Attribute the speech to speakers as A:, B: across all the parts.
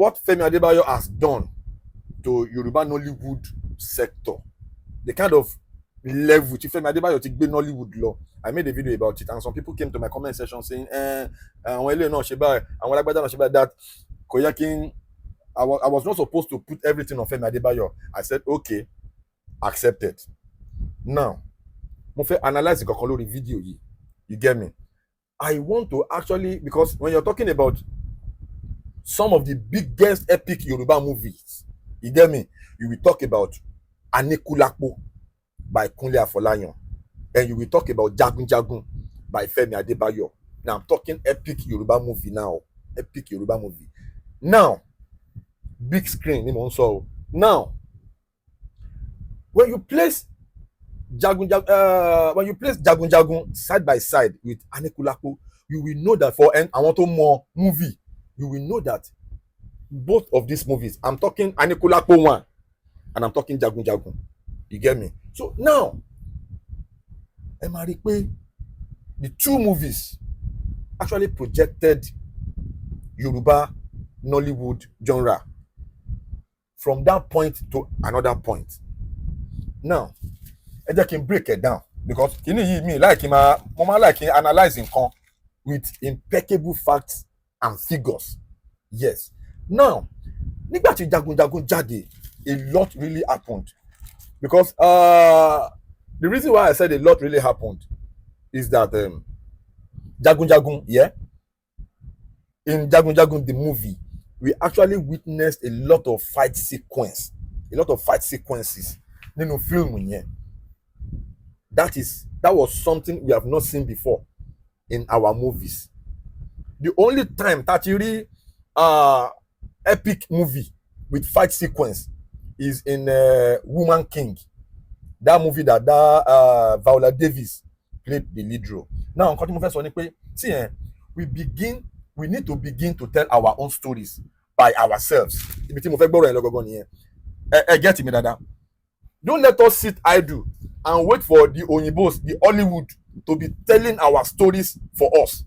A: what Femi Adebayo has done to Yoruba Nollywood sector, the kind of level tí Femi Adebayo ti gbé Nollywood lọ. I made a video about it, and some people came to my comment section saying, àwọn ilé náà ṣe báyìí, àwọn alágbádá náà ṣe báyìí, that kò yẹ kí n. I was not supposed to put everything on Femi Adebayo. I said, okay, accepted. Now, mo fẹ́ analyze nǹkan kan lórí video yìí. You get me? I want to actually, because when you're talking about some of the biggest epic Yoruba movies, you get me? You will talk about Anikulapo by Kunle Afolayan, and you will talk about Jagun Jagun by Femi Adebayo. Now I'm talking epic Yoruba movie now. Epic Yoruba movie. Now, big screen, so now when you place Jagun Jagun side by side with Anikulapo, you will know that for I want to more movie, you will know that both of these movies, I'm talking Anikulapo 1 and I'm talking Jagun Jagun. You get me? So now, the two movies actually projected Yoruba Nollywood genre from that point to another point. Now, I can break it down because me like analyzing with impeccable facts and figures. Yes. Now, nígbà tí Jagun Jagun jáde, a lot really happened. Because the reason why I said a lot really happened is that Jagun Jagun, yeah, in Jagun Jagun the movie, we actually witnessed a lot of fight sequences in the film. Yeah, that was something we have not seen before in our movies. The only time that you read epic movie with fight sequence is in Woman King, that movie that Viola Davis played the lead role. Now, see, we need to begin to tell our own stories by ourselves. Get me, Dada. Don't let us sit idle and wait for the Oyinbos, the Hollywood, to be telling our stories for us.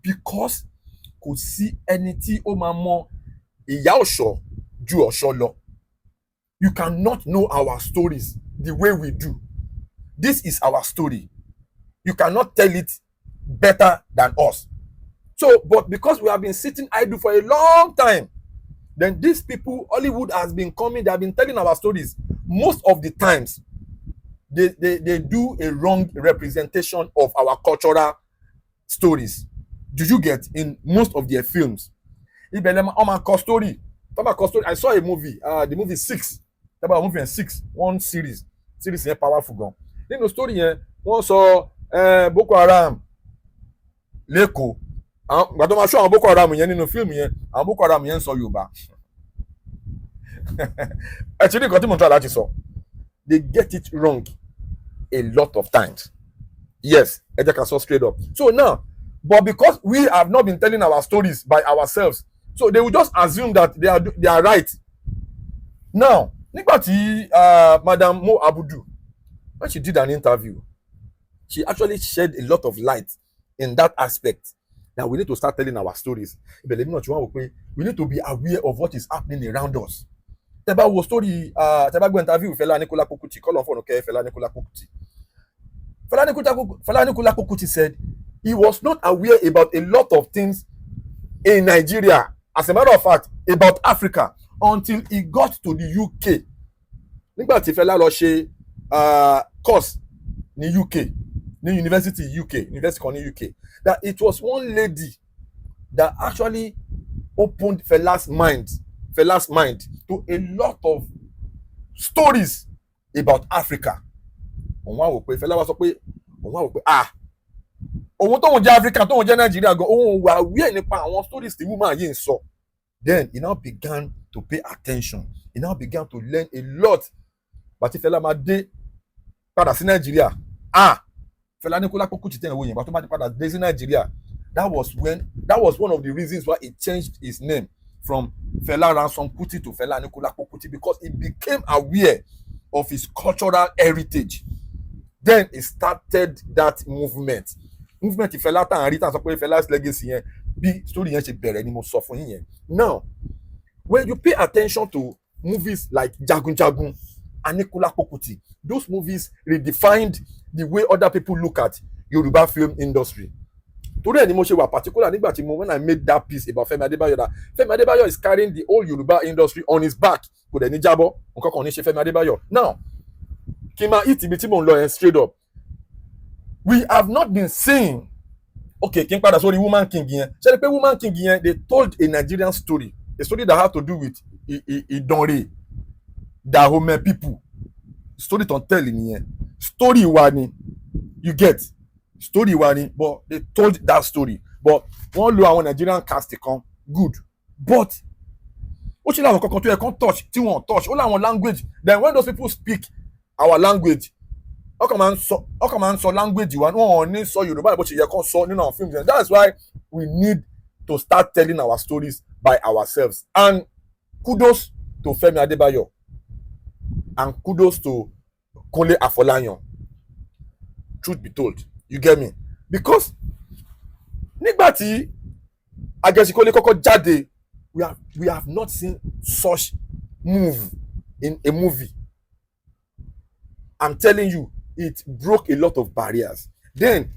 A: Because could see anything omamo ìyá ọ̀ṣọ́ ju ọ̀ṣọ́ lọ. You cannot know our stories the way we do. This is our story. You cannot tell it better than us. So, but because we have been sitting idle for a long time, then these people, Hollywood has been coming, they have been telling our stories. Most of the times, they do a wrong representation of our cultural stories. Do you get in most of their films? I saw a movie, the movie 6. About movie 6, one series here powerful gun. Then the story here, one saw Boko Haram, Leko. But I'm sure Boko Haram in the film here, and Boko Haram yen saw Yoruba. Actually, they get it wrong a lot of times. Yes, I can saw straight up. So now, but because we have not been telling our stories by ourselves, so they will just assume that they are right. Now, Madam Mo Abudu, when she did an interview, she actually shed a lot of light in that aspect. That we need to start telling our stories. We need to be aware of what is happening around us. Teba wo story, Teba go interview Fela Anikulapo Kuti, call on phone, okay, Fela Anikulapo Kuti. Fela Anikulapo Kuti said he was not aware about a lot of things in Nigeria, as a matter of fact, about Africa, until he got to the UK. Nígbà tí Fela lọ ṣe course ní UK, ní University UK, that it was one lady that actually opened Fela's mind to a lot of stories about Africa. Fela was òun tó ń jẹ́ Africa tó ń jẹ́ Nigeria gan òun wà wíẹ̀ nípa àwọn stories tí woman yìí ń sọ. Then he now began to pay attention. He now began to learn a lot. But if Fela máa dé padà sí Nigeria, Fela Anikulapo Kuti tẹ̀ ìwòyìn bá tó máa padà dé sí Nigeria. That was one of the reasons why he changed his name from Fela Ransom Kuti to Fela Anikulapo Kuti, because he became aware of his cultural heritage. Then he started that movement. Fela tan rí tan sọ pé Fela's legacy yẹn bí story yẹn ṣe bẹ̀rẹ̀ ni mo sọ fún yín yẹn. Now when you pay attention to movies like Jagunjagun, Anikulapo Kuti, those movies redefined the way other people look at Yoruba film industry. Torí ẹ̀ ni mo ṣe wà particular nígbà tí when I made that piece about Femi Adebayo, that Femi Adebayo is carrying the whole Yoruba industry on his back. Kò dẹ̀ ní jábọ́, nǹkan kan ní ṣe Femi Adebayo. Now kí n máa hit ibi tí mò ń lọ yẹn straight up. We have not been seeing, okay, kí n padà sórí Woman King yẹn. Ṣé ẹ rí pé Woman King yẹn, they told a Nigerian story, a story that had to do with Idonre, Dahomey people. Story tó ń tẹ̀lé nìyẹn. Story wa ni, you get, story wa ni, but they told that story. But wọ́n lo àwọn Nigerian cast kan, good, but ó ṣe láwọn kankan tó yẹ kán touch tí wọ́n touch. Ó láwọn language, then when those people speak our language, ọkàn máa ń sọ language wa, wọn ò ní sọ Yorùbá bó ṣe yẹ kán sọ nínú àwọn films. And that's why we need to start telling our stories by ourselves. And kudos to Femi Adebayo, and kudos to Kunle Afolayan. Truth be told, you get me? Because nígbà tí Adebayo kọ́kọ́ jáde, we have not seen such move in a movie. I'm telling you, it broke a lot of barriers. Then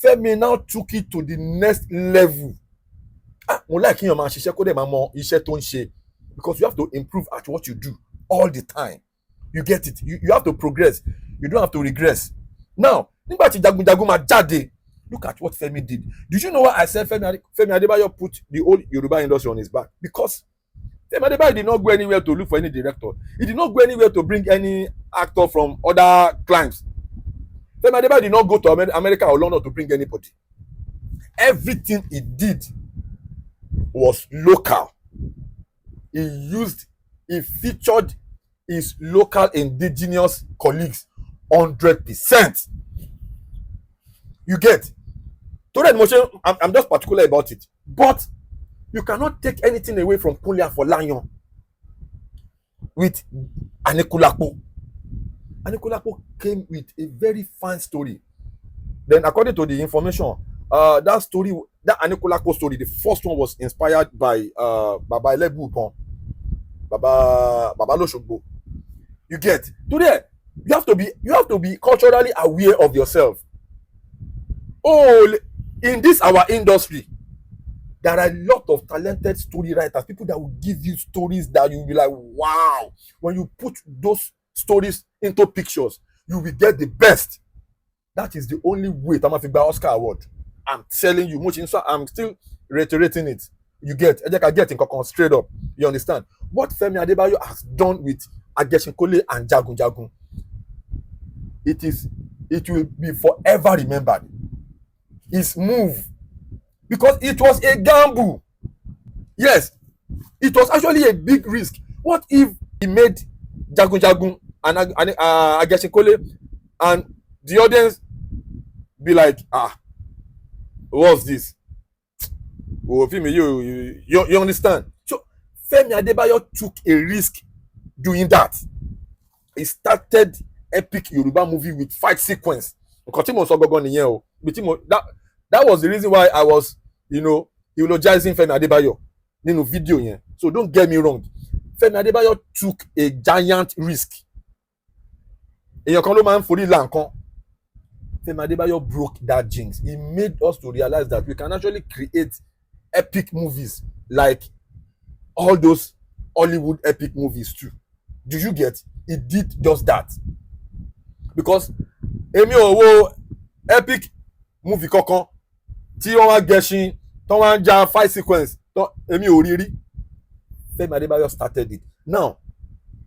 A: Femi now took it to the next level. Mo like kíyàn máa ṣiṣẹ́ kó dẹ̀ máa mọ iṣẹ́ tó ń ṣe, because you have to improve at what you do all the time. You get it? You have to progress. You don't have to regress. Now, nígbà tí Jagunjagun máa jáde, look at what Femi did. Did you know why I said Femi Adebayo put the whole Yoruba industry on his back? Because Femi Adebayo did not go anywhere to look for any director. He did not go anywhere to bring any actor from other climes. Femi Adebayo did not go to America or London to bring anybody. Everything he did was local. He featured his local indigenous colleagues 100%. You get? I'm just particular about it. But you cannot take anything away from Kunle Afolayan with Anikulapo. Anikulapo came with a very fine story. Then, according to the information, that Anikulapo story, the first one was inspired by Baba Elebu, Baba Loshogbo. You get? Today, you have to be culturally aware of yourself. Oh, in this our industry, there are a lot of talented story writers, people that will give you stories that you'll be like, wow. When you put those stories into pictures, you will get the best. That is the only way Tamafigba Oscar Award. I'm telling you, I'm still reiterating it. You get, I get in straight up. You understand? What Femi Adebayo has done with Ageshinkole and Jagunjagun, it will be forever remembered. His move, because it was a gamble. Yes, it was actually a big risk. What if he made Jagunjagun and Ageshinkole and the audience be like, what's this? Oh, Femi, you understand? So Femi Adebayo took a risk doing that. He started epic Yoruba movie with fight sequence. That was the reason why I was, eulogizing Femi Adebayo in the video. So don't get me wrong. Femi Adebayo took a giant risk. Femi Adebayo broke that jinx. He made us to realize that we can actually create epic movies like all those Hollywood epic movies too. Do you get? He did just that. Because Emi Owo epic movie kankan tí wọ́n wá gẹṣin tó wá ń ja fight sequence Emi ò rí rí. Femi Adebayo started it. Now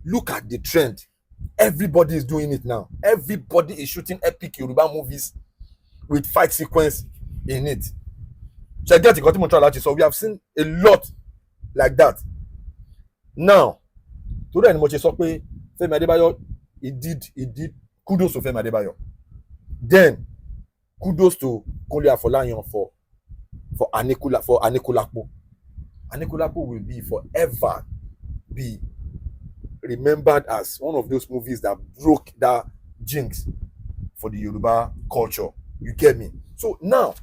A: look at the trend. Everybody is doing it now. Everybody is shooting epic Yoruba movies with fight sequence in it. So we have seen a lot like that. Now, today ni mo ṣe sọ pé Femi Adebayo, he did. Kudos to Femi Adebayo. Then, kudos to Kunle Afolayan for Anikulapo. Anikulapo will be forever be remembered as one of those movies that broke that jinx for the Yoruba culture. You get me? So now,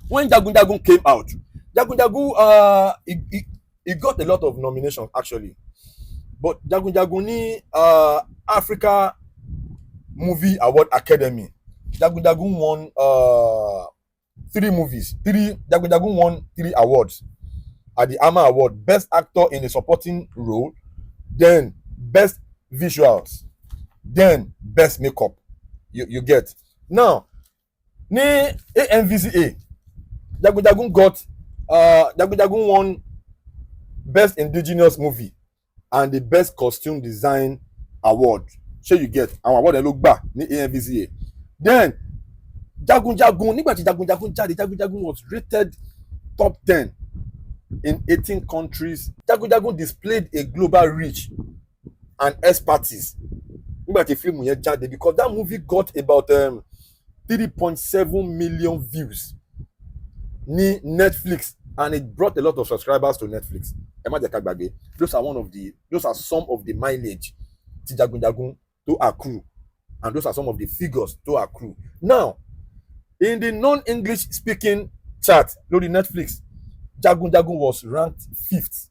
A: when Jagunjagun came out, Jagun Jagun, he got a lot of nominations actually, but Jagun Jagun ni Africa Movie Award Academy. Jagun Jagun won 3 movies. Jagun Jagun won 3 awards at the AMA Award: Best Actor in a Supporting Role, then Best Visuals, then Best Makeup. You get. Now, ni AMVCA, Jagun Jagun got Jagun Jagun won Best Indigenous Movie and the Best Costume Design Award. So you get our award ẹ ló gbà ní AMVCA. Then Jagun Jagun, nígbà tí Jagun Jagun jáde, Jagun Jagun was rated top 10 in 18 countries. Jagun Jagun displayed a global reach and expertise nígbà tí fíìmù yẹn jáde, because that movie got about 3.7 million views ní Netflix, and it brought a lot of subscribers to Netflix. Ẹ má jẹ́ ká gbàgbé, those are some of the mileage tí Jagun Jagun to accrue, and those are some of the figures to accrue. Now, in the non-English speaking chart lórí Netflix, Jagun Jagun was ranked 5th.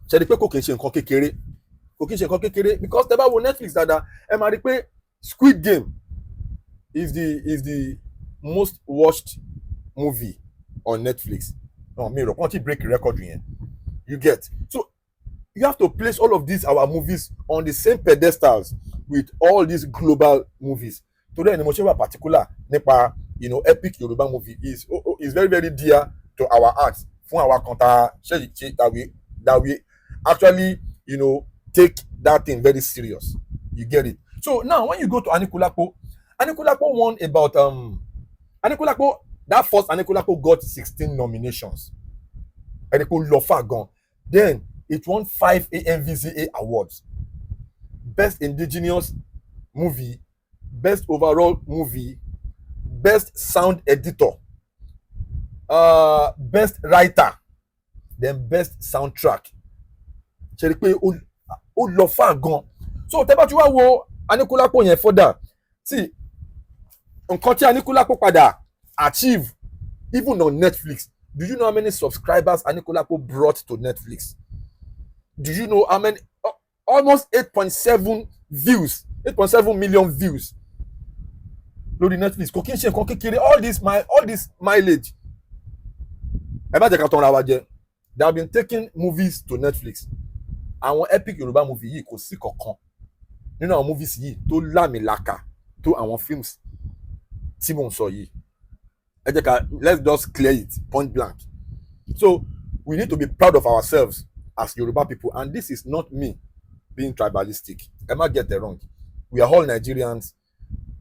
A: Ṣé rí pé kò kí n ṣe nǹkan kékeré, because tẹ́ bá wo Netflix dáadáa, ẹ máa rí pé Squid Game is the most watched movie on Netflix. No, mi rò kàn tí break record yẹn. You get. So you have to place all of these our movies on the same pedestals with all these global movies. Today, the most particular nípa, epic Yoruba movie is very, very dear to our hearts. Fún our conta that we actually, take that thing very serious. You get it. So now, when you go to Anikulapo won about that first Anikulapo got 16 nominations. Anikulapo lọ gone. Then it won 5 AMVCA awards: Best Indigenous Movie, Best Overall Movie, Best Sound Editor, Best Writer, then Best Soundtrack. Ṣé rí pé ó lọ far gan. So tẹ́ bá ti wá wo Anikulapo yẹn further, see nǹkan tí Anikulapo padà achieve even on Netflix. Do you know how many subscribers Anikulapo brought to Netflix? Do you know how many? Almost 8.7 million views lórí Netflix. Kò kí n ṣe nǹkan kékeré. All this mileage. Ẹ bá jẹ́ ká tanra wa jẹ. They have been taking movies to Netflix. Àwọn epic Yoruba movie yìí kò sí kankan nínú àwọn movies yìí tó lámìlaka tó àwọn films tí mò ń sọ yìí. Ẹ jẹ́ ká, let's just clear it point blank. So we need to be proud of ourselves as Yoruba people, and this is not me being tribalistic. Ẹ má get it wrong. We are all Nigerians.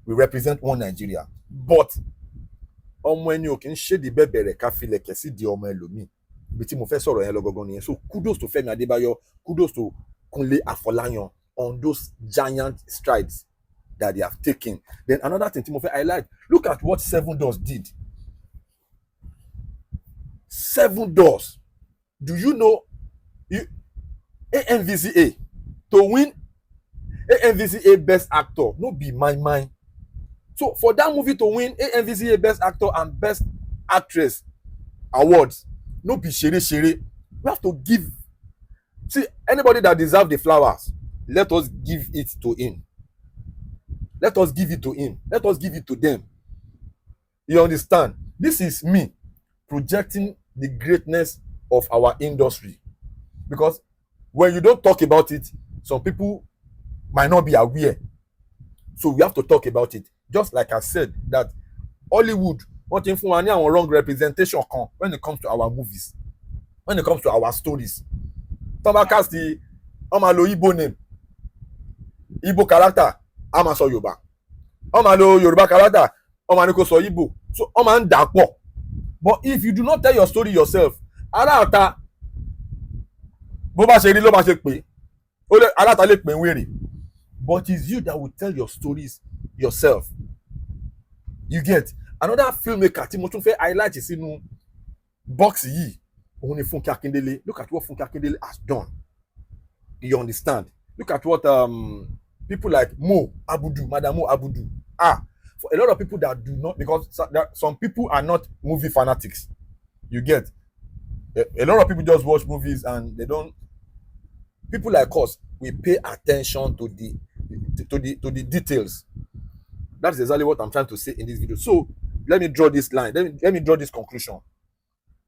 A: We represent one Nigeria. But ọmọ ẹni ò kì í ṣe di bẹ̀bẹ̀rẹ̀ ká filẹ̀ kẹ̀ sí di ọmọ ẹlòmíì. Ibi tí mo fẹ́ sọ̀rọ̀ yẹn lọ gangan nìyẹn. So kudos to Femi Adebayo, kudos to Kunle Afolayan on those giant strides that they have taken. Then another thing tí mo fẹ́ highlight, look at what 7 Doors did. 7 Doors. Do you know AMVCA to win AMVCA Best Actor? No be my. So for that movie to win AMVCA Best Actor and Best Actress awards, no be shere. We have to give. See, anybody that deserves the flowers, let us give it to him. Let us give it to him. Let us give it to them. You understand? This is me projecting the greatness of our industry. Because when you don't talk about it, some people might not be aware. So we have to talk about it. Just like I said, that Hollywood, what thing for our wrong representation when it comes to our movies, when it comes to our stories. Tọ́ba cast the ọmọ lo Igbo name, Igbo character, ọmọ sọ Yorùbá. Ọmọ lo Yorùbá character, ọmọ ní kó sọ Igbo. So ọmọ ń dà pọ̀. But if you do not tell your story yourself, ará àta bó bá ṣe rí ló bá ṣe pé. Ará àta lè pè wèrè. But it's you that will tell your stories yourself. You get. Another filmmaker tí mo tún fẹ́ highlight sínú box yìí, òun ni Funke Akindele. Look at what Funke Akindele has done. You understand? Look at what people like Madam Mo Abudu. For a lot of people that do not, because some people are not movie fanatics. You get a lot of people just watch movies and they don't. People like us, we pay attention to the details. That's exactly what I'm trying to say in this video. So let me draw this line. Let me draw this conclusion.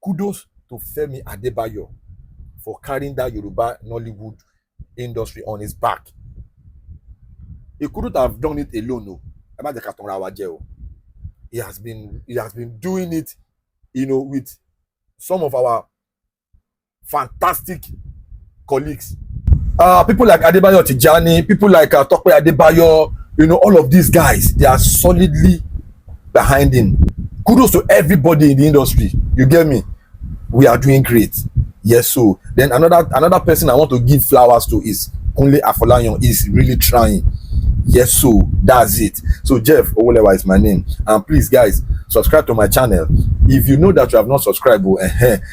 A: Kudos to Femi Adebayo for carrying that Yoruba Nollywood industry on his back. He couldn't have done it alone. No. He has been doing it, with some of our fantastic colleagues. People like Adebayo Tijani, people like Tope Adebayo, all of these guys, they are solidly behind him. Kudos to everybody in the industry. You get me? We are doing great. Yes, so then another person I want to give flowers to is Kunle Afolayan. Is really trying. Yes, so that's it. So Jeff Owolewa is my name, and please guys, subscribe to my channel. If you know that you have not subscribed,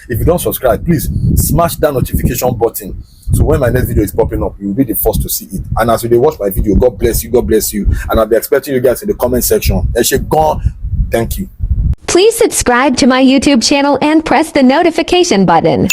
A: if you don't subscribe, please smash that notification button, so when my next video is popping up, you will be the first to see it. And as you watch my video, God bless you, and I'll be expecting you guys in the comment section. Thank you.
B: Please subscribe to my YouTube channel and press the notification button.